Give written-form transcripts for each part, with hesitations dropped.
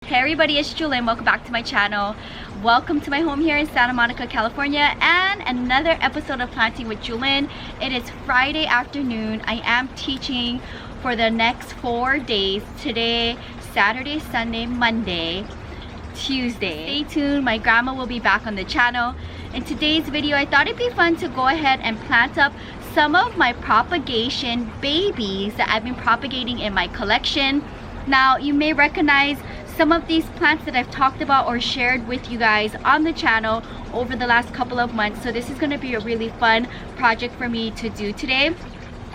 Hey everybody, it's Jewelyn. Welcome back to my channel. Welcome to my home here in Santa Monica, California, and another episode of Planting with Jewelyn. It is Friday afternoon. I am teaching for the next 4 days. Today, Saturday, Sunday, Monday, Tuesday. Stay tuned, my grandma will be back on the channel. In today's video, I thought it'd be fun to go ahead and plant up some of my propagation babies that I've been propagating in my collection. Now, you may recognize some of these plants that I've talked about or shared with you guys on the channel over the last couple of months. So this is going to be a really fun project for me to do today.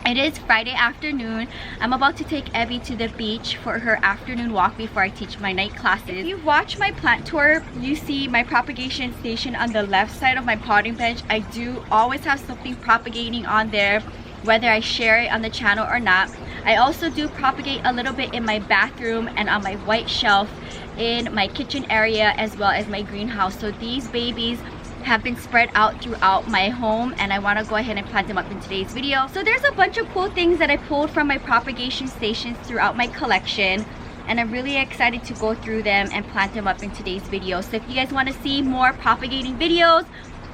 It is Friday afternoon. I'm about to take Evie to the beach for her afternoon walk before I teach my night classes. If you've watched my plant tour, you see my propagation station on the left side of my potting bench. I do always have something propagating on there, whether I share it on the channel or not. I also do propagate a little bit in my bathroom and on my white shelf in my kitchen area as well as my greenhouse. So these babies have been spread out throughout my home, and I want to go ahead and plant them up in today's video. So there's a bunch of cool things that I pulled from my propagation stations throughout my collection, and I'm really excited to go through them and plant them up in today's video. So if you guys want to see more propagating videos,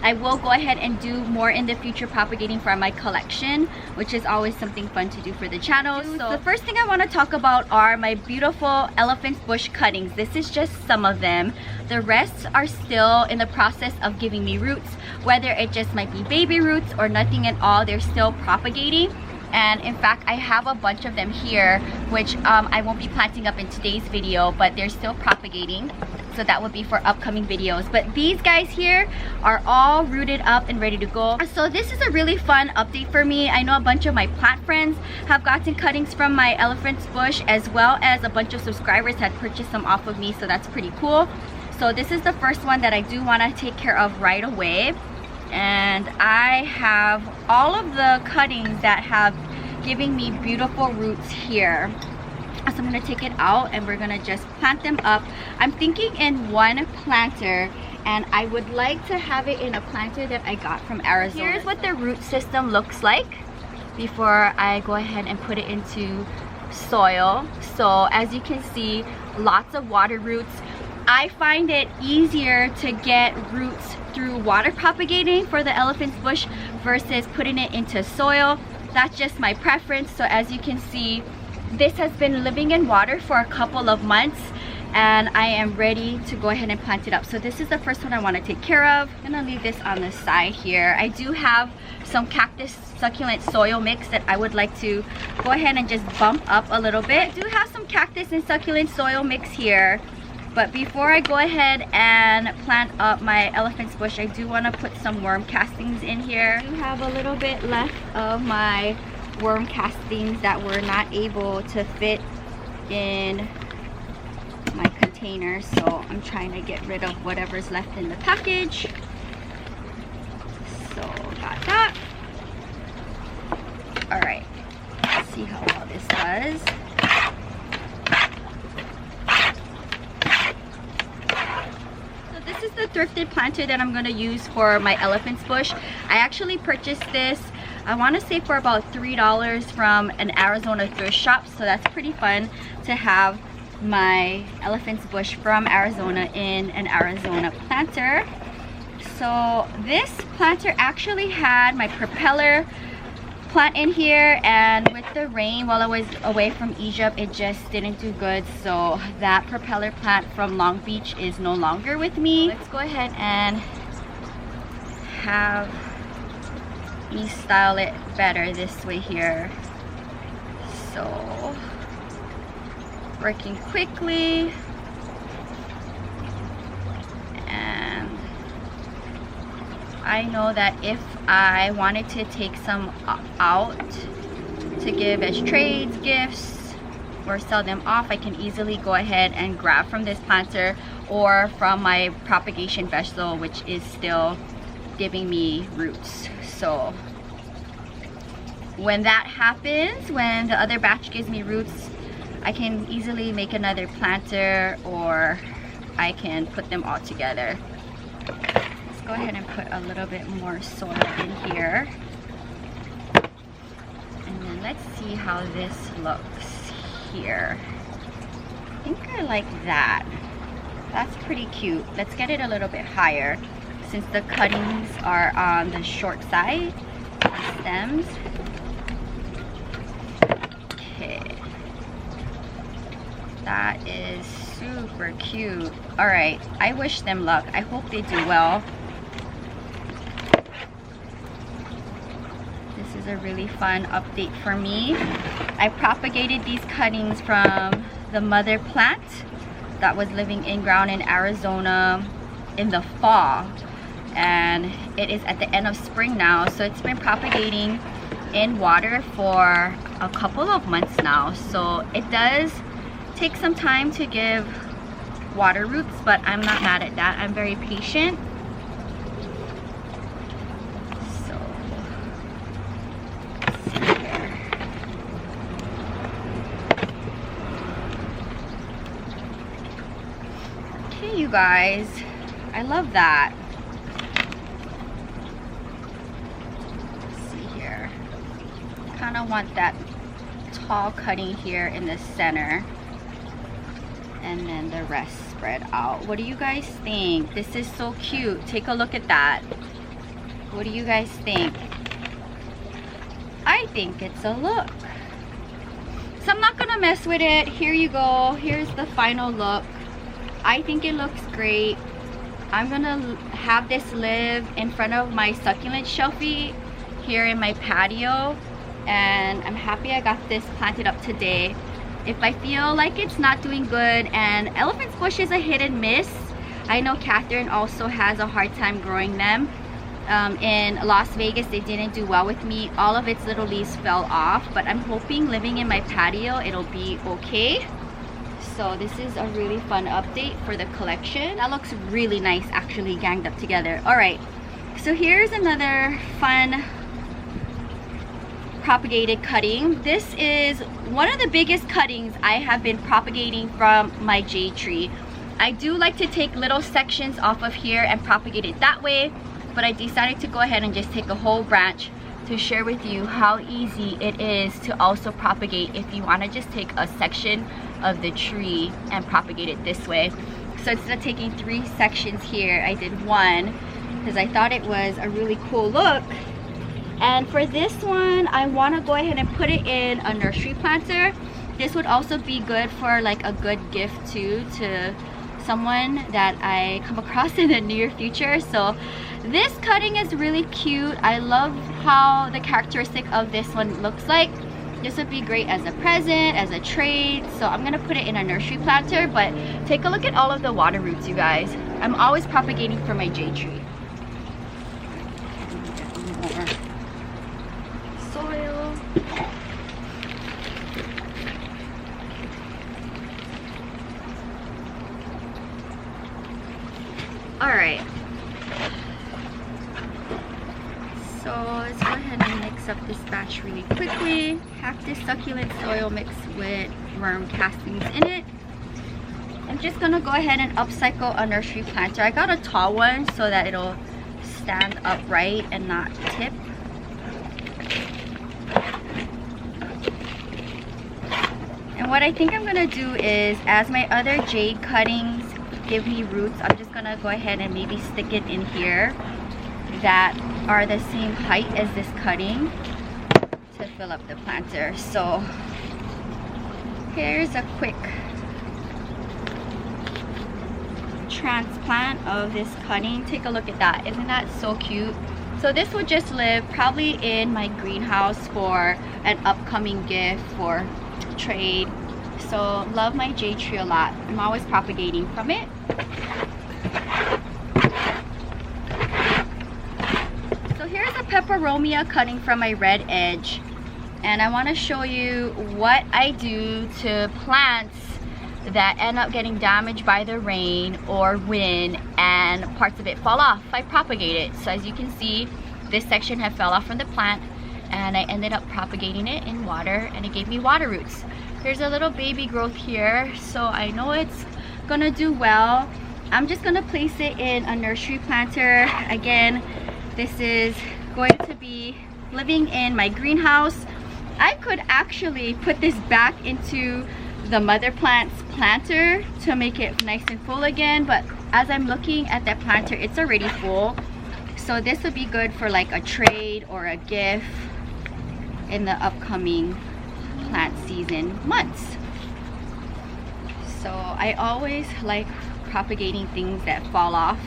I will go ahead and do more in the future propagating from my collection, which is always something fun to do for the channel. So the first thing I want to talk about are my beautiful elephant bush cuttings. This is just some of them. The rest are still in the process of giving me roots, whether it just might be baby roots or nothing at all. They're still propagating. And in fact, I have a bunch of them here, which I won't be planting up in today's video, but they're still propagating. So that would be for upcoming videos. But these guys here are all rooted up and ready to go. So this is a really fun update for me. I know a bunch of my plant friends have gotten cuttings from my elephant's bush, as well as a bunch of subscribers had purchased them off of me. So that's pretty cool. So this is the first one that I do want to take care of right away. And I have all of the cuttings that have given me beautiful roots here. So I'm going to take it out and we're going to just plant them up. I'm thinking in one planter, and I would like to have it in a planter that I got from Arizona. Here's what the root system looks like before I go ahead and put it into soil. So as you can see, lots of water roots. I find it easier to get roots through water propagating for the elephant's bush versus putting it into soil. That's just my preference. So as you can see, this has been living in water for a couple of months, and I am ready to go ahead and plant it up. So this is the first one I want to take care of. I'm gonna leave this on the side here. I do have some cactus succulent soil mix that I would like to go ahead and just bump up a little bit. I do have some cactus and succulent soil mix here. But before I go ahead and plant up my elephant's bush, I do want to put some worm castings in here. I do have a little bit left of my worm castings that were not able to fit in my container. So I'm trying to get rid of whatever's left in the package. So got that. Alright, let's see how well this does. This is the thrifted planter that I'm going to use for my elephant's bush. I actually purchased this, I want to say for about $3 from an Arizona thrift shop. So that's pretty fun to have my elephant's bush from Arizona in an Arizona planter. So this planter actually had my propeller plant in here, and with the rain while I was away from Egypt, it just didn't do good. So that propeller plant from Long Beach is no longer with me. Let's go ahead and have me style it better this way here. So working quickly, and I know that if I wanted to take some out to give as trades, gifts, or sell them off, I can easily go ahead and grab from this planter or from my propagation vessel, which is still giving me roots. So when that happens, when the other batch gives me roots, I can easily make another planter, or I can put them all together. Go ahead and put a little bit more soil in here, and then let's see how this looks here. I think I like that. That's pretty cute. Let's get it a little bit higher since the cuttings are on the short side, the stems. Okay. That is super cute. All right, I wish them luck. I hope they do well. This is a really fun update for me. I propagated these cuttings from the mother plant that was living in ground in Arizona in the fall, and it is at the end of spring now, so it's been propagating in water for a couple of months now. So it does take some time to give water roots, but I'm not mad at that. I'm very patient. So let's see here. Okay, you guys, I love that. Let's see here. Kind of want that tall cutting here in the center, and then the rest spread out. What do you guys think? This is so cute. Take a look at that. What do you guys think? I think it's a look. So I'm not gonna mess with it. Here you go. Here's the final look. I think it looks great. I'm gonna have this live in front of my succulent shelfie here in my patio, and I'm happy I got this planted up today. If I feel like it's not doing good, and elephant's bush is a hit and miss. I know Catherine also has a hard time growing them. In Las Vegas, they didn't do well with me. All of its little leaves fell off, but I'm hoping living in my patio, it'll be okay. So this is a really fun update for the collection. That looks really nice, actually ganged up together. All right, so here's another fun propagated cutting. This is one of the biggest cuttings I have been propagating from my jade tree. I do like to take little sections off of here and propagate it that way, but I decided to go ahead and just take a whole branch to share with you how easy it is to also propagate if you want to just take a section of the tree and propagate it this way. So instead of taking 3 sections here, I did one because I thought it was a really cool look. And for this one, I want to go ahead and put it in a nursery planter. This would also be good for like a good gift too, to someone that I come across in the near future. So this cutting is really cute. I love how the characteristic of this one looks like. This would be great as a present, as a trade. So I'm gonna put it in a nursery planter, but take a look at all of the water roots, you guys. I'm always propagating for my jade tree. More soil. All right. So let's go ahead and mix up this batch really quickly. Half this succulent soil mixed with worm castings in it. I'm just gonna go ahead and upcycle a nursery planter. I got a tall one so that it'll stand upright and not tip. And what I think I'm gonna do is, as my other jade cuttings give me roots, I'm just gonna go ahead and maybe stick it in here that are the same height as this cutting to fill up the planter. So here's a quick transplant of this cutting. Take a look at that. Isn't that so cute? So this will just live probably in my greenhouse for an upcoming gift for trade. So love my jade tree a lot. I'm always propagating from it. So here's a peperomia cutting from my red edge, and I want to show you what I do to plants that end up getting damaged by the rain or wind and parts of it fall off. I propagate it. So as you can see, this section had fell off from the plant, and I ended up propagating it in water, and it gave me water roots. There's a little baby growth here, so I know it's gonna do well. I'm just gonna place it in a nursery planter. Again, this is going to be living in my greenhouse. I could actually put this back into the mother plant's planter to make it nice and full again, but as I'm looking at that planter, it's already full. So this would be good for like a trade or a gift in the upcoming plant season months. So I always like propagating things that fall off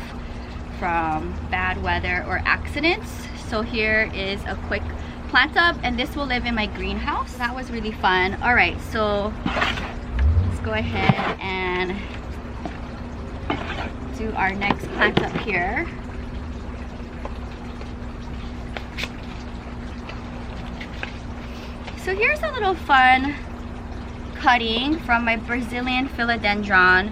from bad weather or accidents. So here is a quick plant up, and this will live in my greenhouse. That was really fun. All right, so let's go ahead and do our next plant up here. So here's a little fun cutting from my Brazilian philodendron,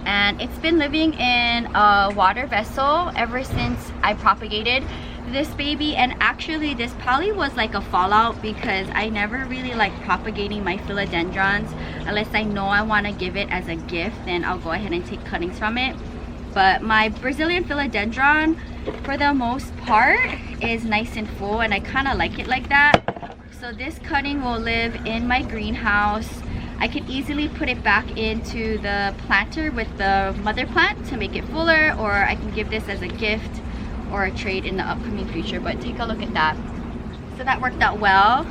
and it's been living in a water vessel ever since I propagated this baby. And actually this probably was like a fallout because I never really like propagating my philodendrons unless I know I want to give it as a gift, then I'll go ahead and take cuttings from it. But my Brazilian philodendron for the most part is nice and full, and I kind of like it like that. So this cutting will live in my greenhouse. I can easily put it back into the planter with the mother plant to make it fuller, or I can give this as a gift or a trade in the upcoming future. But take a look at that. So that worked out well.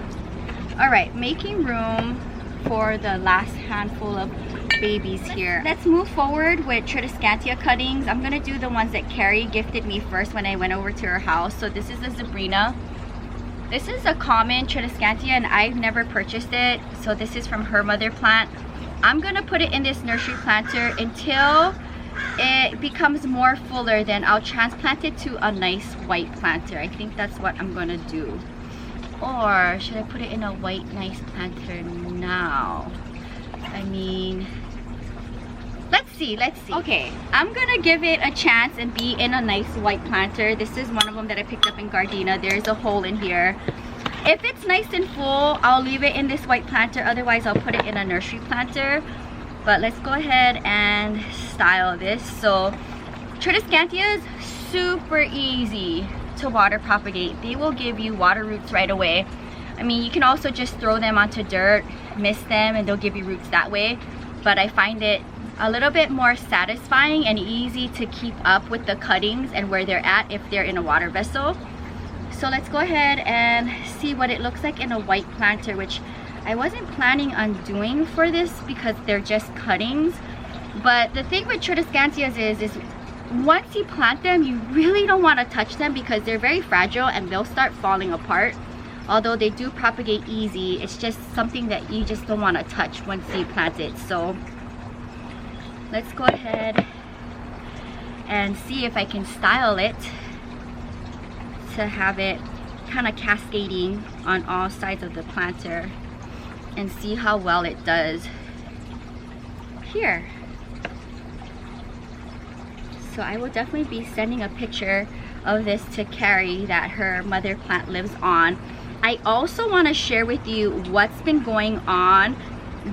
All right, making room for the last handful of babies here. Let's move forward with Tradescantia cuttings. I'm gonna do the ones that Carrie gifted me first when I went over to her house. So this is the Sabrina. This is a common Tradescantia and I've never purchased it. So this is from her mother plant. I'm gonna put it in this nursery planter until it becomes more fuller, then I'll transplant it to a nice white planter. I think that's what I'm gonna do. Or should I put it in a white nice planter now? I mean, let's see. Okay, I'm gonna give it a chance and be in a nice white planter. This is one of them that I picked up in Gardena. There's a hole in here. If it's nice and full, I'll leave it in this white planter. Otherwise, I'll put it in a nursery planter. But let's go ahead and style this. So Tradescantia is super easy to water propagate. They will give you water roots right away. I mean, you can also just throw them onto dirt, mist them, and they'll give you roots that way. But I find it a little bit more satisfying and easy to keep up with the cuttings and where they're at if they're in a water vessel. So let's go ahead and see what it looks like in a white planter, which I wasn't planning on doing for this because they're just cuttings. But the thing with Tradescantias is once you plant them, you really don't want to touch them because they're very fragile and they'll start falling apart. Although they do propagate easy, it's just something that you just don't want to touch once you plant it. So let's go ahead and see if I can style it to have it kind of cascading on all sides of the planter and see how well it does here. So I will definitely be sending a picture of this to Carrie that her mother plant lives on. I also want to share with you what's been going on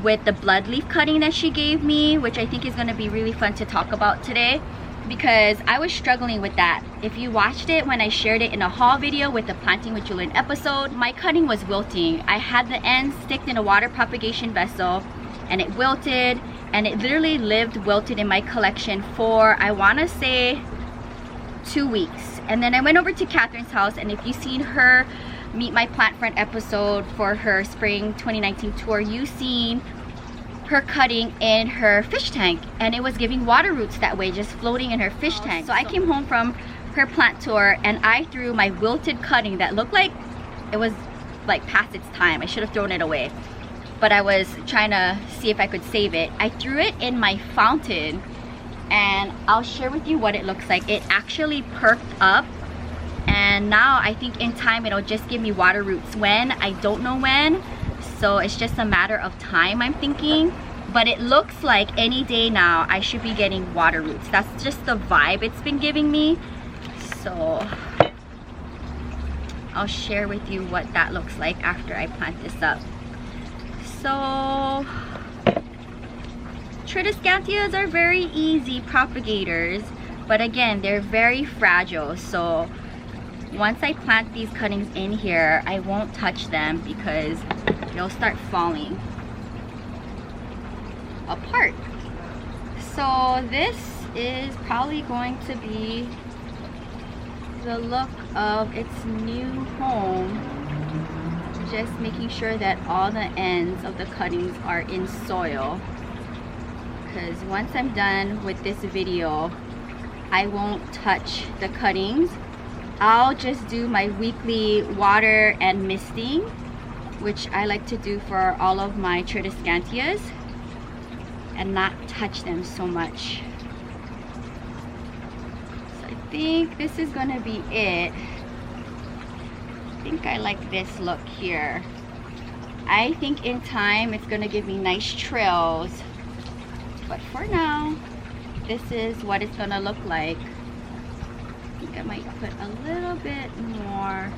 with the blood leaf cutting that she gave me, which I think is going to be really fun to talk about today because I was struggling with that. If you watched it when I shared it in a haul video with the Planting with Jewelyn episode, my cutting was wilting. I had the ends sticked in a water propagation vessel and it wilted, and it literally lived wilted in my collection for, I want to say, 2 weeks. And then I went over to Catherine's house, and if you've seen her Meet My Plant Friend episode for her spring 2019 tour, you've seen her cutting in her fish tank, and it was giving water roots that way, just floating in her fish tank. So I came home from her plant tour and I threw my wilted cutting that looked like it was like past its time. I should have thrown it away, but I was trying to see if I could save it. I threw it in my fountain, and I'll share with you what it looks like. It actually perked up, and now I think in time it'll just give me water roots. When? I don't know when. So it's just a matter of time, I'm thinking. But it looks like any day now I should be getting water roots. That's just the vibe it's been giving me. So I'll share with you what that looks like after I plant this up. So Tradescantias are very easy propagators, but again, they're very fragile. So once I plant these cuttings in here, I won't touch them because they'll start falling. apart. So this is probably going to be the look of its new home. Just making sure that all the ends of the cuttings are in soil, because once I'm done with this video, I won't touch the cuttings. I'll just do my weekly water and misting, which I like to do for all of my Tradescantias, and not touch them so much. So I think this is gonna be it. I think I like this look here. I think in time it's gonna give me nice trails, but for now this is what it's gonna look like. I think I might put a little bit more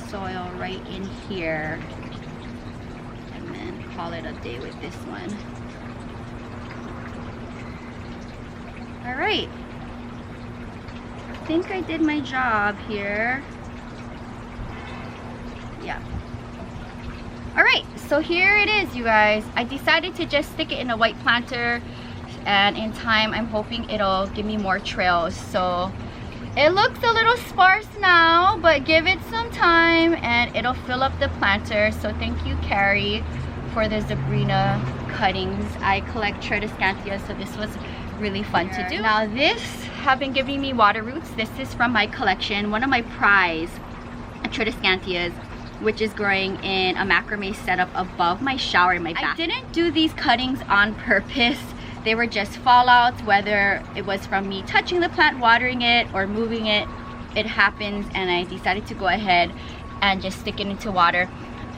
soil right in here and then call it a day with this one. All right, I think I did my job here. Yeah. All right, so here it is, you guys. I decided to just stick it in a white planter, and in time I'm hoping it'll give me more trails. So it looks a little sparse now, but give it some time and it'll fill up the planter. So thank you, Carrie, for the Sabrina cuttings. I collect Tradescantias, so this was really fun to do. Now this have been giving me water roots. This is from my collection, one of my prize Tradescantias, which is growing in a macrame setup above my shower in my bath. I didn't do these cuttings on purpose. They were just fallouts, whether it was from me touching the plant, watering it, or moving it. It happens, and I decided to go ahead and just stick it into water.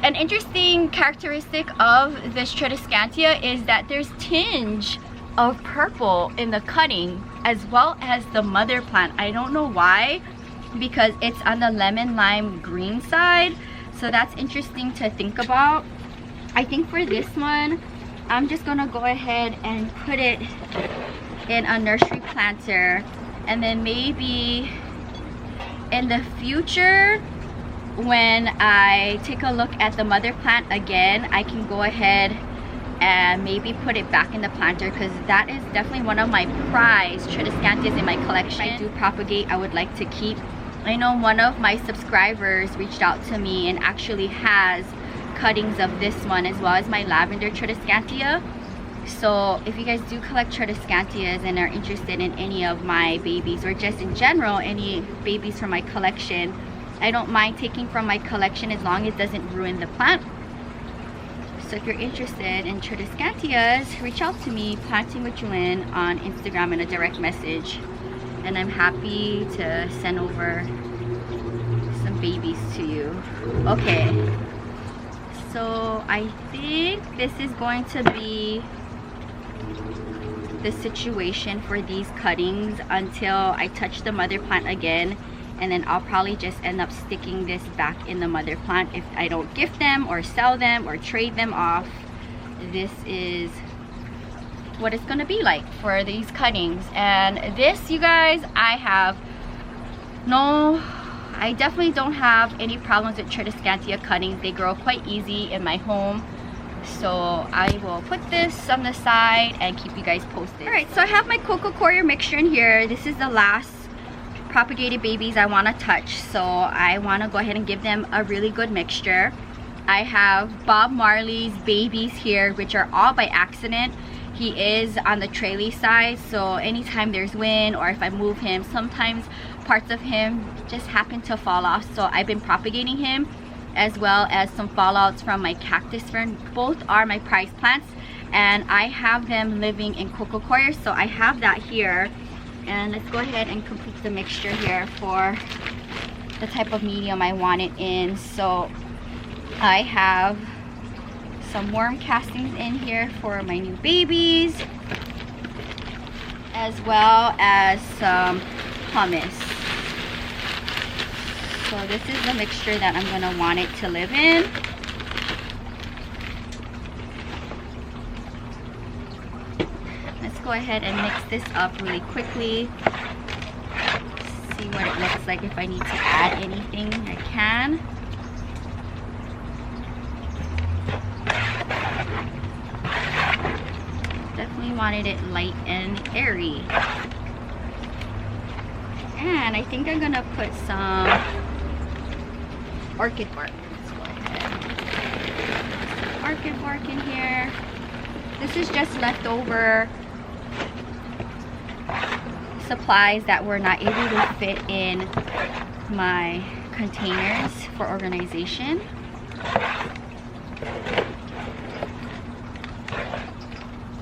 An interesting characteristic of this Tradescantia is that there's tinge of purple in the cutting as well as the mother plant. I don't know why, because it's on the lemon lime green side. So that's interesting to think about. I think for this one, I'm just gonna go ahead and put it in a nursery planter, and then maybe in the future when I take a look at the mother plant again, I can go ahead and maybe put it back in the planter, because that is definitely one of my prized Tradescantias in my collection. If I do propagate, I would like to keep. I know one of my subscribers reached out to me and actually has cuttings of this one as well as my lavender Tradescantia. So if you guys do collect Tradescantias and are interested in any of my babies, or just in general any babies from my collection, I don't mind taking from my collection as long as it doesn't ruin the plant. So if you're interested in Tradescantias, reach out to me, Planting with Jewelyn, on Instagram in a direct message, and I'm happy to send over some babies to you. Okay, so I think this is going to be the situation for these cuttings until I touch the mother plant again, and then I'll probably just end up sticking this back in the mother plant if I don't gift them or sell them or trade them off. This is what it's gonna be like for these cuttings. And this, you guys, I definitely don't have any problems with Tradescantia cuttings. They grow quite easy in my home. So I will put this on the side and keep you guys posted. All right, so I have my cocoa coir mixture in here. This is the last propagated babies I want to touch, so I want to go ahead and give them a really good mixture. I have Bob Marley's babies here, which are all by accident. He is on the trailie side, so anytime there's wind or if I move him, sometimes parts of him just happen to fall off. So I've been propagating him, as well as some fallouts from my cactus fern. Both are my prize plants, and I have them living in cocoa coir, so I have that here. And let's go ahead and complete the mixture here for the type of medium I want it in. So I have some worm castings in here for my new babies, as well as some pumice. So this is the mixture that I'm going to want it to live in. Let's go ahead and mix this up really quickly. See what it looks like. If I need to add anything, I can. wanted it light and airy. And I think I'm gonna put some orchid bark. Let's go ahead. Some orchid bark in here. This is just leftover supplies that were not able to fit in my containers for organization.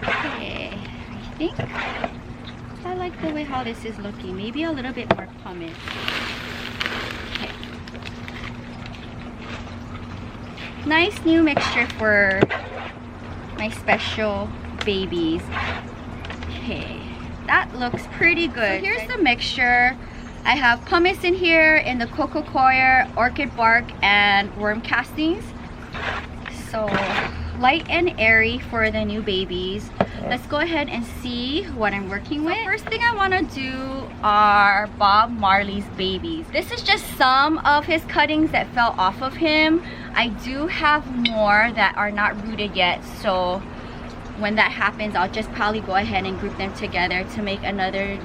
Okay, I think I like the way how this is looking. Maybe a little bit more pumice. Okay. Nice new mixture for my special babies. Okay, that looks pretty good. So here's the mixture. I have pumice in here, in the cocoa coir, orchid bark, and worm castings. So light and airy for the new babies. Let's go ahead and see what I'm working with. First thing I want to do are Bob Marley's babies. This is just some of his cuttings that fell off of him. I do have more that are not rooted yet, so when that happens, I'll just probably go ahead and group them together to make another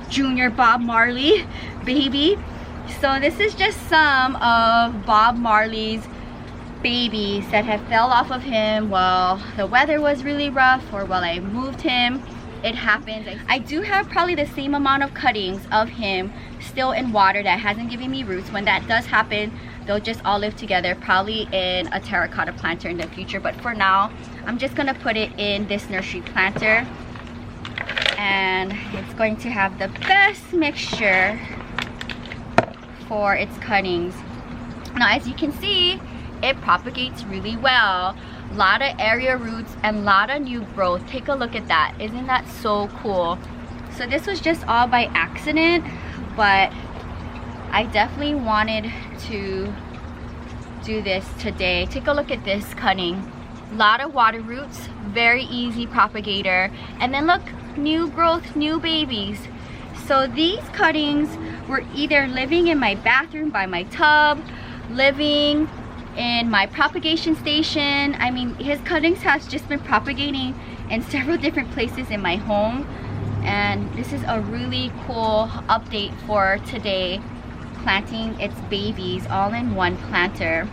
junior Bob Marley baby. So this is just some of Bob Marley's babies that have fell off of him while the weather was really rough or while I moved him. It happens. I do have probably the same amount of cuttings of him still in water that hasn't given me roots. When that does happen, they'll just all live together, probably in a terracotta planter in the future. But for now, I'm just gonna put it in this nursery planter, and it's going to have the best mixture for its cuttings. Now, as you can see, it propagates really well. A lot of area roots and a lot of new growth. Take a look at that. Isn't that so cool? So this was just all by accident, but I definitely wanted to do this today. Take a look at this cutting. A lot of water roots, very easy propagator, and then look, new growth, new babies. So these cuttings were either living in my bathroom by my tub, living in my propagation station. I mean, his cuttings has just been propagating in several different places in my home, and this is a really cool update for today, planting its babies all in one planter.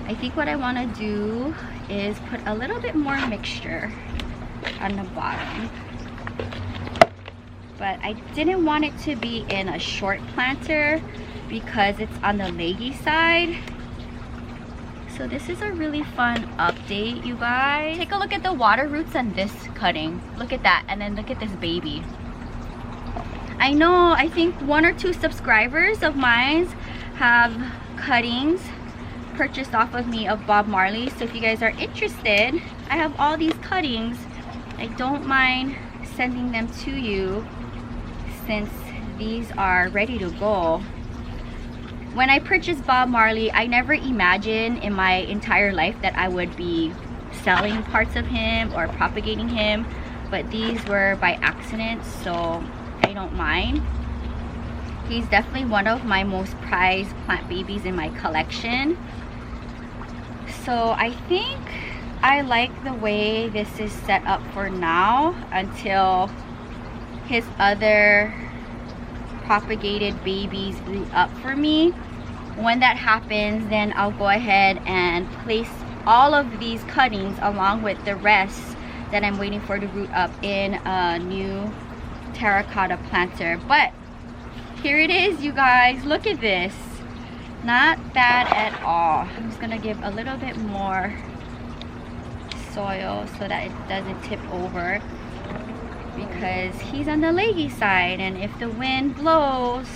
I think what I want to do is put a little bit more mixture on the bottom, but I didn't want it to be in a short planter because it's on the leggy side. So this is a really fun update, you guys. Take a look at the water roots on this cutting. Look at that, and then look at this baby. I know, I think 1 or 2 subscribers of mine have cuttings purchased off of me of Bob Marley. So if you guys are interested, I have all these cuttings. I don't mind sending them to you since these are ready to go. When I purchased Bob Marley, I never imagined in my entire life that I would be selling parts of him or propagating him, but these were by accident, so I don't mind. He's definitely one of my most prized plant babies in my collection. So I think I like the way this is set up for now until his other propagated babies root up for me. When that happens, then I'll go ahead and place all of these cuttings along with the rest that I'm waiting for to root up in a new terracotta planter. But here it is, you guys. Look at this. Not bad at all. I'm just gonna give a little bit more soil so that it doesn't tip over, because he's on the leggy side, and if the wind blows,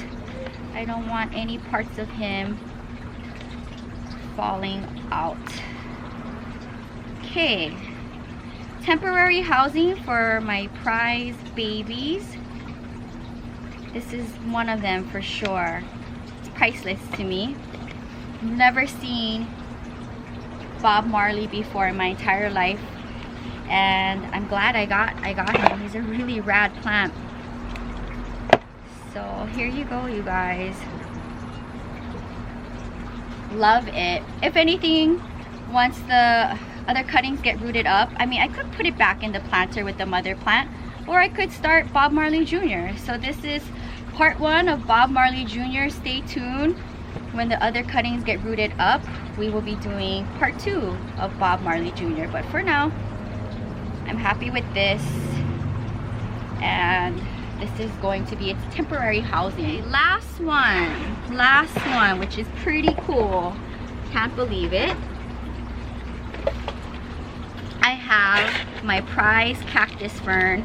I don't want any parts of him falling out. Okay, temporary housing for my prized babies. This is one of them for sure. It's priceless to me. Never seen Bob Marley before in my entire life, and I'm glad I got him. He's a really rad plant. So here you go, you guys. Love it. If anything, once the other cuttings get rooted up, I mean, I could put it back in the planter with the mother plant, or I could start Bob Marley Jr. So this is part 1 of Bob Marley Jr. Stay tuned. When the other cuttings get rooted up, we will be doing part 2 of Bob Marley Jr. But for now, I'm happy with this, and this is going to be its temporary housing. Last one, which is pretty cool. Can't believe it. I have my prize cactus fern,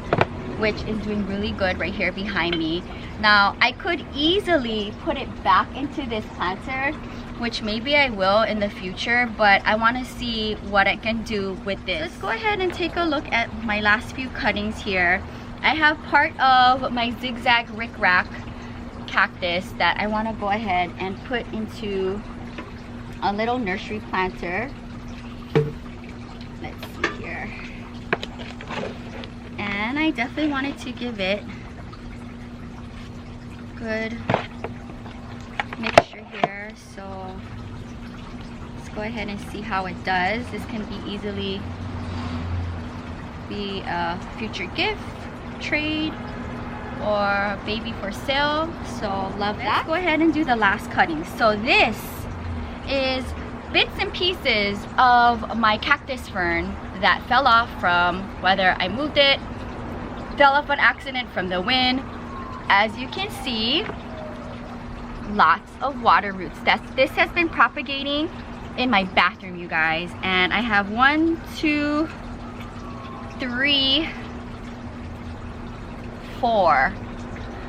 which is doing really good right here behind me. Now, I could easily put it back into this planter, which maybe I will in the future, but I want to see what I can do with this. Let's go ahead and take a look at my last few cuttings here. I have part of my zigzag rickrack cactus that I want to go ahead and put into a little nursery planter. Let's see here. And I definitely wanted to give it good mixture here, so let's go ahead and see how it does. This can be easily be a future gift, trade, or baby for sale, so love that. Let's go ahead and do the last cutting. So this is bits and pieces of my cactus fern that fell off from whether I moved it, fell off on accident from the wind. As you can see, lots of water roots. This has been propagating in my bathroom, you guys, and I have 1, 2, 3, 4.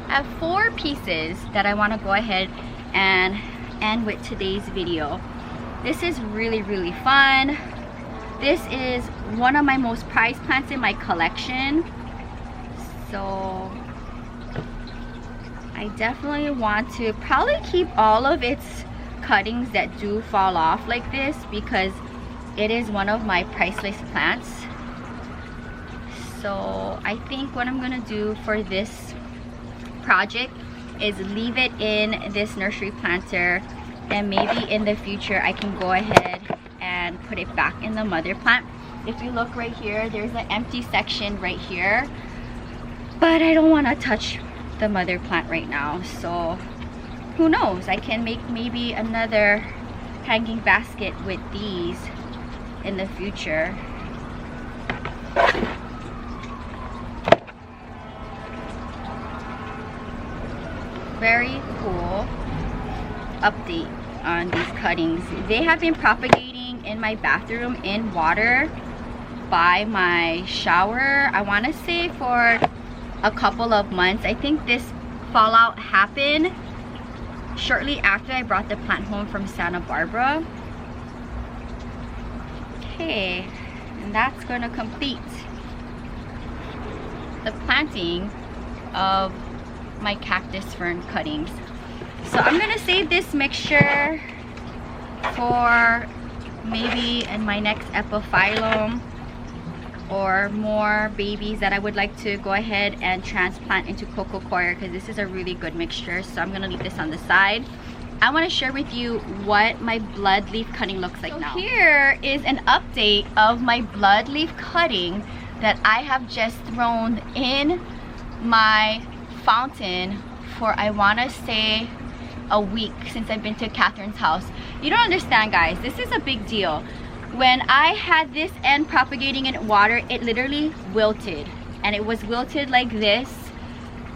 I have 4 pieces that I want to go ahead and end with today's video. This is really, really fun. This is one of my most prized plants in my collection, so I definitely want to probably keep all of its cuttings that do fall off like this, because it is one of my priceless plants. So I think what I'm gonna do for this project is leave it in this nursery planter, and maybe in the future I can go ahead and put it back in the mother plant. If you look right here, there's an empty section right here, but I don't want to touch the mother plant right now, so who knows, I can make maybe another hanging basket with these in the future. Very cool update on these cuttings. They have been propagating in my bathroom in water by my shower, I want to say for a couple of months. I think this fallout happened shortly after I brought the plant home from Santa Barbara. Okay, and that's going to complete the planting of my cactus fern cuttings. So I'm going to save this mixture for maybe in my next epiphyllum, or more babies that I would like to go ahead and transplant into coco coir, because this is a really good mixture. So I'm gonna leave this on the side. I want to share with you what my blood leaf cutting looks like now. Here is an update of my blood leaf cutting that I have just thrown in my fountain for, I want to say, a week since I've been to Catherine's house. You don't understand, guys, this is a big deal. When I had this end propagating in water, it literally wilted, and it was wilted like this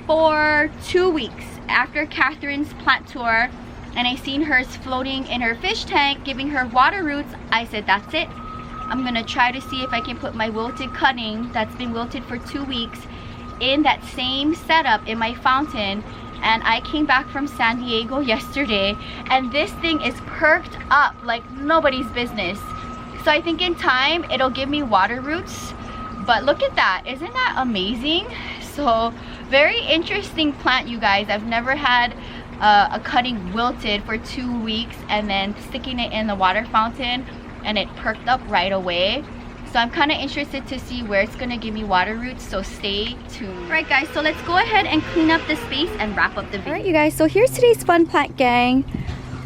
for 2 weeks after Catherine's plant tour, and I seen hers floating in her fish tank giving her water roots. I said, that's it, I'm gonna try to see if I can put my wilted cutting that's been wilted for 2 weeks in that same setup in my fountain. And I came back from San Diego yesterday, and this thing is perked up like nobody's business. So I think in time it'll give me water roots. But look at that, isn't that amazing? So very interesting plant, you guys. I've never had a cutting wilted for 2 weeks and then sticking it in the water fountain and it perked up right away. So I'm kind of interested to see where it's gonna give me water roots, so stay tuned. All right, guys, so let's go ahead and clean up the space and wrap up the video. All right, you guys, so here's today's fun plant gang.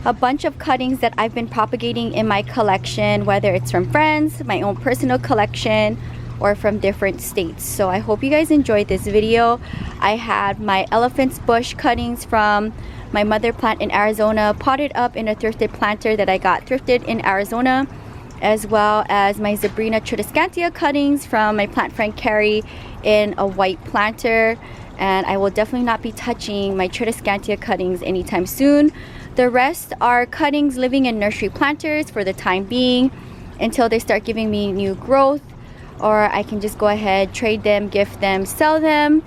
a bunch of cuttings that I've been propagating in my collection, whether it's from friends, my own personal collection, or from different states. So I hope you guys enjoyed this video. I had my elephant's bush cuttings from my mother plant in Arizona, potted up in a thrifted planter that I got thrifted in Arizona, as well as my Zebrina tradescantia cuttings from my plant friend Carrie in a white planter. And I will definitely not be touching my tradescantia cuttings anytime soon. The rest are cuttings living in nursery planters for the time being until they start giving me new growth, or I can just go ahead, trade them, gift them, sell them.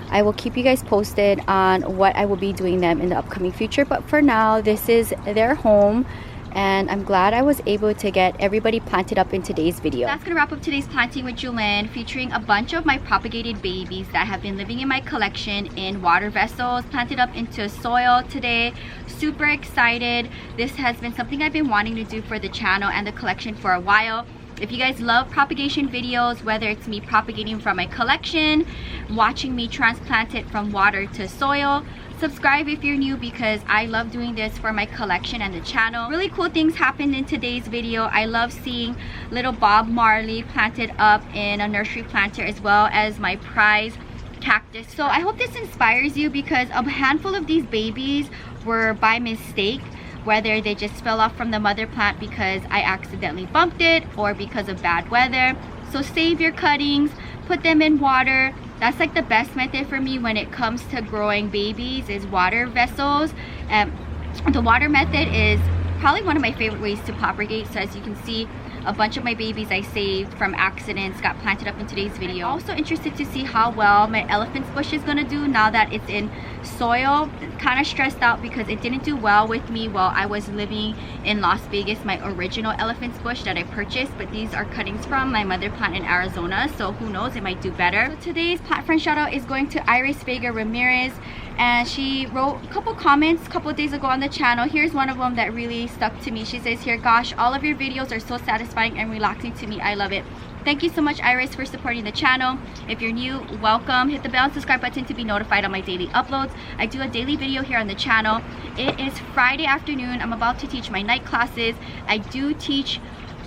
I will keep you guys posted on what I will be doing them in the upcoming future, but for now, this is their home, and I'm glad I was able to get everybody planted up in today's video. That's gonna wrap up today's planting with Jewelyn, featuring a bunch of my propagated babies that have been living in my collection in water vessels, planted up into soil today. Super excited. This has been something I've been wanting to do for the channel and the collection for a while. If you guys love propagation videos, whether it's me propagating from my collection, watching me transplant it from water to soil, subscribe if you're new because I love doing this for my collection and the channel. Really cool things happened in today's video. I love seeing little Bob Marley planted up in a nursery planter, as well as my prize cactus. So I hope this inspires you, because a handful of these babies were by mistake, whether they just fell off from the mother plant because I accidentally bumped it or because of bad weather. So save your cuttings, put them in water. That's like the best method for me when it comes to growing babies, is water vessels. The water method is probably one of my favorite ways to propagate. So as you can see, a bunch of my babies I saved from accidents got planted up in today's video. Also interested to see how well my elephant's bush is gonna do now that it's in soil. Kind of stressed out because it didn't do well with me while I was living in Las Vegas, my original elephant's bush that I purchased, but these are cuttings from my mother plant in Arizona, so who knows, it might do better. So today's plant friend shout out is going to Iris Vega Ramirez, and she wrote a couple comments a couple of days ago on the channel. Here's one of them that really stuck to me. She says here, "Gosh, all of your videos are so satisfying and relaxing to me. I love it." Thank you so much, Iris, for supporting the channel. If you're new, welcome. Hit the bell and subscribe button to be notified on my daily uploads. I do a daily video here on the channel. It is Friday afternoon. I'm about to teach my night classes. I do teach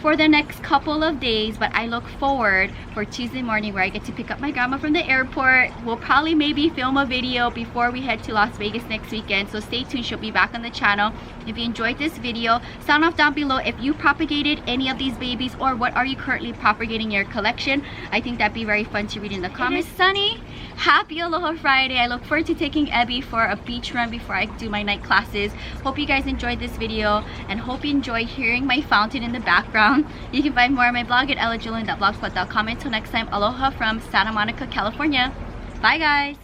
for the next couple of days, but I look forward for Tuesday morning where I get to pick up my grandma from the airport. We'll probably maybe film a video before we head to Las Vegas next weekend, so stay tuned. She'll be back on the channel. If you enjoyed this video, sound off down below if you propagated any of these babies, or what are you currently propagating in your collection. I think that'd be very fun to read in the comments. It is sunny. Happy Aloha Friday. I look forward to taking Ebby for a beach run before I do my night classes. Hope you guys enjoyed this video, and hope you enjoy hearing my fountain in the background. You can find more on my blog at ILOVEJEWELYN.blogspot.com. Until next time, aloha from Santa Monica, California. Bye guys.